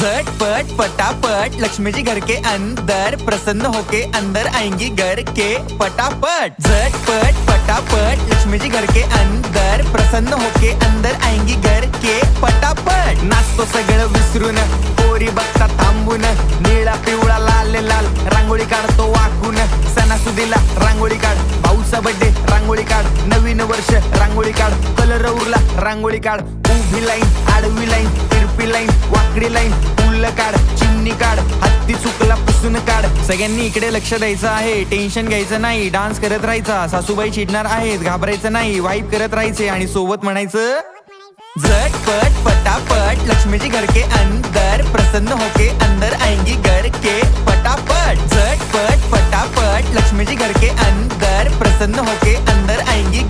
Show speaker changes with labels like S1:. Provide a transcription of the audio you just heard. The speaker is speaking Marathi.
S1: झटपट पटापट लक्ष्मी जी घर के अंदर, प्रसन्न होके अंदर आएंगी घर के पटापट। झटपट पटापट लक्ष्मी जी घर के अंदर, प्रसन्न होके अंदर आएंगी घर के पटापट। नाचतो सगळं विसरून, पोरी बघता थांबून, निळा पिवळा लाल लाल रांगोळी काढतो वाकून। सणासुदीला रांगोळी काढ, भाऊचा बर्थडे रांगोळी काढ, नवीन वर्ष रांगोळी काढ, कलर उरला रांगोळी काढ। उभी लाईन, आडवी लाईन, तिरपी लाईन, वाकडी लाईन, फुल काढ, चिमणी काढ, हत्ती चुकला पुसून काढ। सगळ्यांनी इकडे लक्ष द्यायचं आहे, टेन्शन घ्यायचं नाही, डान्स करत राहायचा। सासूबाई चिडणार आहेत, घाबरायचं नाही, वाईप करत राहायचे आणि सोबत म्हणायचं झटपट पटापट लक्ष्मी जी घर के अंदर, प्रसन्न होके अंदर आएंगी घर के पटापट। झटपट पटापट लक्ष्मी जी घर के अंदर, प्रसन्न होके अंदर आएंगी